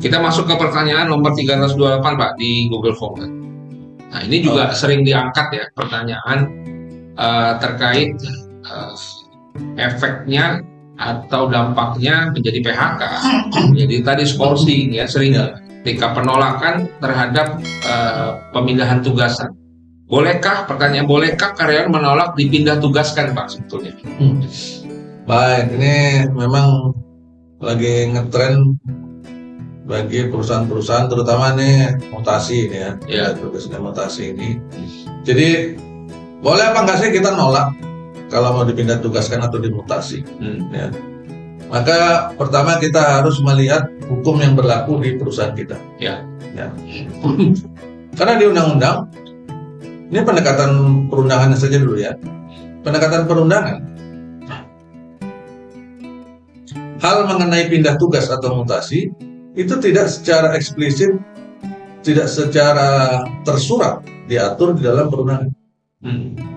Kita masuk ke pertanyaan nomor 328 Pak di Google Form. Nah ini juga sering diangkat ya pertanyaan terkait efeknya atau dampaknya menjadi PHK. Jadi tadi skorsing ya sering ketika penolakan terhadap pemindahan tugasan. Bolehkah karyawan menolak dipindah tugaskan Pak sebetulnya? Baik, ini memang lagi ngetren bagi perusahaan-perusahaan terutama nih mutasi ini ya, tugasnya mutasi ini. Jadi boleh apa enggak sih kita nolak kalau mau dipindah tugaskan atau dimutasi? Ya. Maka pertama kita harus melihat hukum yang berlaku di perusahaan kita. Ya. Karena di undang-undang, ini pendekatan perundangannya saja dulu ya. Pendekatan perundangan, hal mengenai pindah tugas atau mutasi itu tidak secara eksplisit, tidak secara tersurat diatur di dalam perundangan.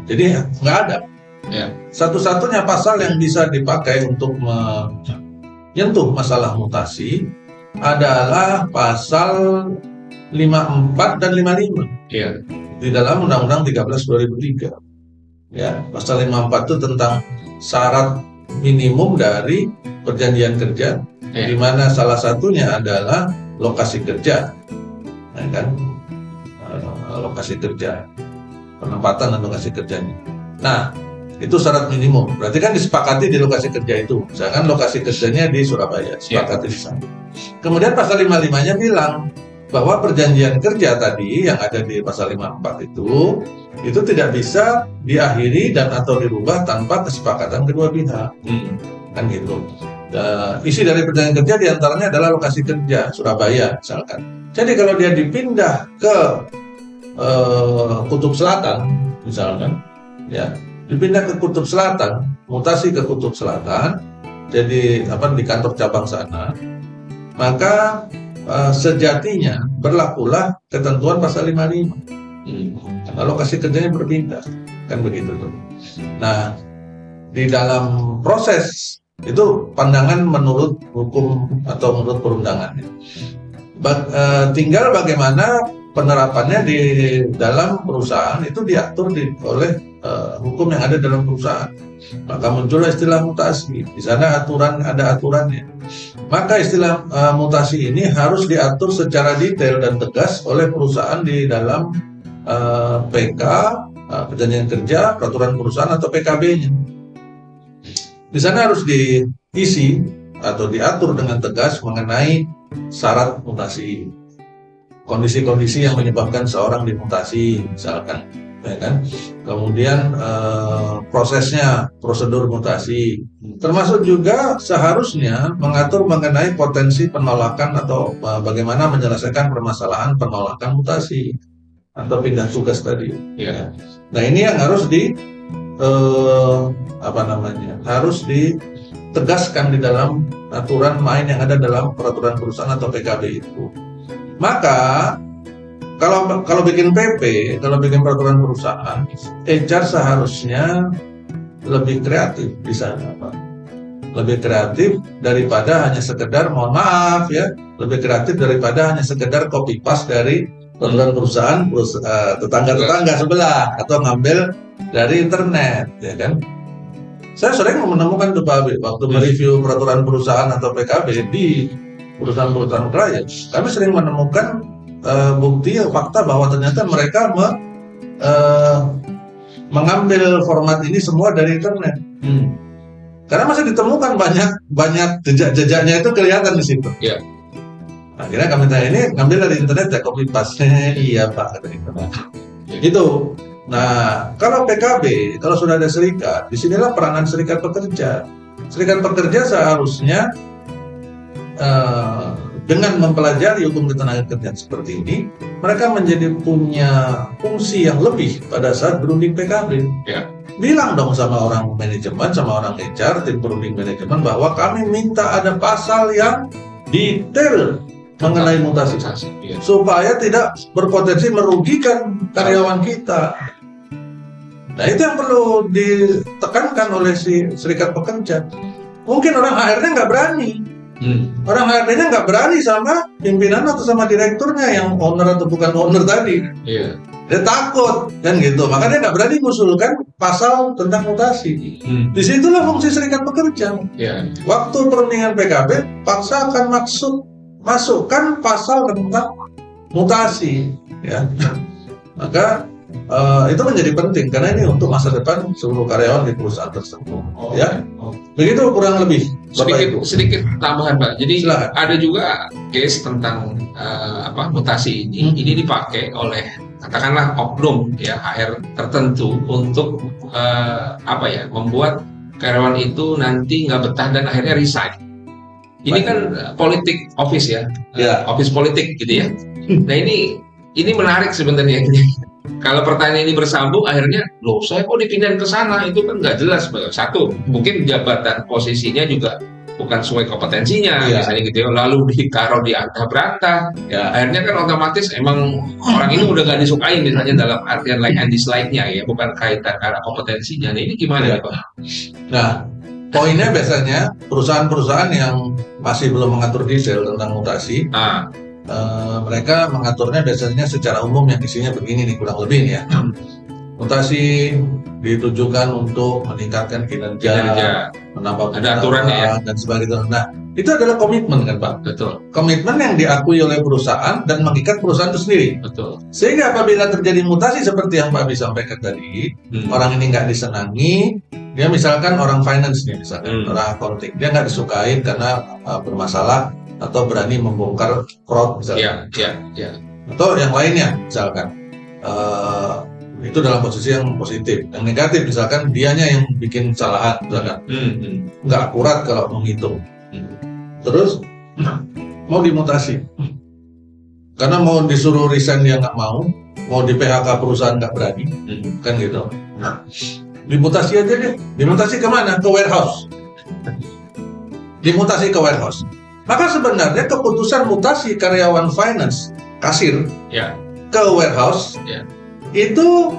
Jadi nggak ada. Satu-satunya pasal yang bisa dipakai untuk menyentuh masalah mutasi adalah pasal 54 dan 55 di dalam Undang-Undang 13/2003. Ya, pasal 54 itu tentang syarat minimum dari perjanjian kerja, di mana salah satunya adalah lokasi kerja, ya kan? Lokasi kerja, penempatan dan lokasi kerjanya. Nah, itu syarat minimum. Berarti kan disepakati di lokasi kerja itu. Misalkan lokasi kerjanya di Surabaya, sepakati di sana. Kemudian pasal 55-nya bilang bahwa perjanjian kerja tadi yang ada di pasal 54 itu tidak bisa diakhiri dan atau dirubah tanpa kesepakatan kedua pihak. Kan gitu. Isi dari perjanjian kerja diantaranya adalah lokasi kerja Surabaya misalkan. Jadi kalau dia dipindah ke Kutub Selatan misalkan, ya dipindah ke Kutub Selatan, mutasi ke Kutub Selatan, jadi di kantor cabang sana, maka sejatinya berlakulah ketentuan pasal 55. Karena lokasi kerjanya berpindah, kan begitu tuh. Nah, di dalam proses itu pandangan menurut hukum atau menurut perundangannya. Tinggal bagaimana penerapannya di dalam perusahaan itu diatur oleh hukum yang ada dalam perusahaan. Maka muncullah istilah mutasi. Di sana ada aturannya. Maka istilah mutasi ini harus diatur secara detail dan tegas oleh perusahaan di dalam PK, perjanjian kerja, peraturan perusahaan atau PKB-nya. Di sana harus diisi atau diatur dengan tegas mengenai syarat mutasi, kondisi-kondisi yang menyebabkan seorang dimutasi, misalkan, ya kan? Kemudian prosesnya, prosedur mutasi, termasuk juga seharusnya mengatur mengenai potensi penolakan atau bagaimana menyelesaikan permasalahan penolakan mutasi atau pindah tugas tadi. Ya. Nah ini yang harus harus ditegaskan di dalam aturan main yang ada dalam peraturan perusahaan atau PKB itu. Maka kalau bikin PP, kalau bikin peraturan perusahaan, HR seharusnya lebih kreatif di sana, Pak. Lebih kreatif daripada hanya sekedar, mohon maaf ya, lebih kreatif daripada hanya sekedar copy paste dari peraturan perusahaan tetangga sebelah atau ngambil dari internet, ya kan? Saya sering menemukan tuh Pak Habib, waktu mereview peraturan perusahaan atau PKB di perusahaan-perusahaan klien, kami sering menemukan bukti fakta bahwa ternyata mereka mengambil format ini semua dari internet. Karena masih ditemukan banyak jejak-jejaknya itu kelihatan di situ. Yeah. Akhirnya kami tanya, ini ngambil dari internet ya, copy paste? Iya Pak, kata internet. Gitu. Nah, kalau PKB, kalau sudah ada serikat, disinilah peranan serikat pekerja. Serikat pekerja seharusnya dengan mempelajari hukum ketenagakerjaan seperti ini, mereka menjadi punya fungsi yang lebih pada saat berunding PKB. Ya. Bilang dong sama orang manajemen, sama orang HR, tim berunding manajemen, bahwa kami minta ada pasal yang detail mengenai mutasi, supaya tidak berpotensi merugikan karyawan kita. Nah itu yang perlu ditekankan oleh si serikat pekerja. Mungkin orang HR-nya nggak berani, Orang HRD-nya nggak berani sama pimpinan atau sama direkturnya yang owner atau bukan owner tadi. Iya. Dia takut kan gitu, makanya dia nggak berani mengusulkan pasal tentang mutasi. Disitulah fungsi serikat pekerja. Iya. Waktu perundingan PKB, paksa akan masukkan pasal tentang mutasi, ya. Maka itu menjadi penting karena ini untuk masa depan seluruh karyawan di perusahaan tersebut. Ya, begitu kurang lebih. Sedikit tambahan, Pak. Jadi Silakan. ada juga case tentang mutasi ini. Ini dipakai oleh katakanlah oknum ya HR tertentu untuk membuat karyawan itu nanti nggak betah dan akhirnya resign. Ini kan politik office ya, office politik gitu ya. Nah ini menarik sebenarnya. Kalau pertanyaan ini bersambung, akhirnya loh saya kok dipindahin ke sana, itu kan nggak jelas. Satu, mungkin jabatan posisinya juga bukan sesuai kompetensinya, misalnya gitu ya. Lalu ditaruh di antah berantah, akhirnya kan otomatis emang orang ini udah nggak disukain misalnya dalam artian like and dislike-nya ya, bukan kaitan karena kompetensinya. Nah ini gimana nih Pak? Nah, poinnya biasanya perusahaan-perusahaan yang masih belum mengatur detail tentang mutasi, mereka mengaturnya biasanya secara umum yang isinya begini nih kurang lebih ya. Mutasi ditujukan untuk meningkatkan kinerja, menambah ada aturannya ya dan sebagainya. Nah, itu adalah komitmen kan Pak? Betul. Komitmen yang diakui oleh perusahaan dan mengikat perusahaan itu sendiri. Betul. Sehingga apabila terjadi mutasi seperti yang Pak Abi sampaikan tadi, orang ini nggak disenangi, dia misalkan orang finance nih, misalkan orang accounting, dia nggak disukai karena bermasalah atau berani membongkar fraud misalnya, atau yang lainnya misalkan, itu dalam posisi yang positif. Yang negatif misalkan dianya yang bikin kesalahan misalkan, nggak akurat kalau menghitung, terus mau dimutasi karena mau disuruh resign dia nggak mau di PHK perusahaan nggak berani, kan gitu. Dimutasi aja deh. Dimutasi kemana? Ke warehouse. Dimutasi ke warehouse. Maka sebenarnya keputusan mutasi karyawan finance, kasir, ke warehouse, itu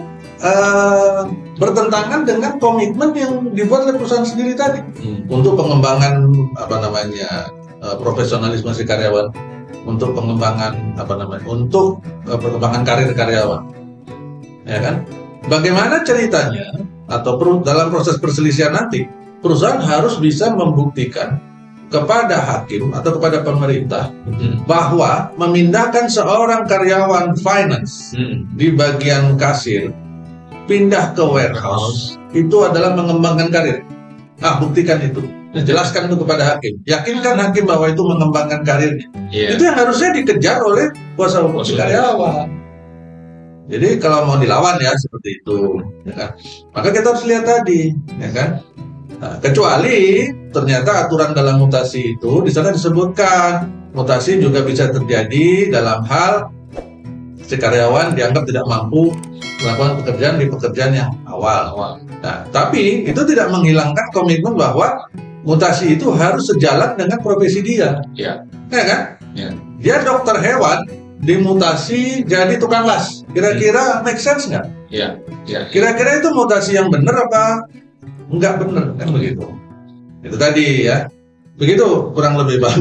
bertentangan dengan komitmen yang dibuat oleh perusahaan sendiri tadi untuk pengembangan profesionalisme si karyawan, untuk pengembangan untuk pengembangan karir karyawan, ya kan? Bagaimana ceritanya atau dalam proses perselisihan nanti perusahaan harus bisa membuktikan kepada hakim atau kepada pemerintah bahwa memindahkan seorang karyawan finance di bagian kasir pindah ke warehouse itu adalah mengembangkan karir. Buktikan itu, jelaskan itu kepada hakim, yakinkan hakim bahwa itu mengembangkan karirnya. Itu yang harusnya dikejar oleh kuasa hukum karyawan. Jadi kalau mau dilawan ya seperti itu, ya kan? Maka kita harus lihat tadi, ya kan? Nah, kecuali ternyata aturan dalam mutasi itu di sana disebutkan mutasi juga bisa terjadi dalam hal si karyawan dianggap tidak mampu melakukan pekerjaan yang awal. Nah, tapi itu tidak menghilangkan komitmen bahwa mutasi itu harus sejalan dengan profesi dia, ya kan? Dia dokter hewan dimutasi jadi tukang las, kira-kira make sense nggak? Kira-kira itu mutasi yang benar apa nggak benar, kan begitu? Itu tadi ya, begitu kurang lebih Pak.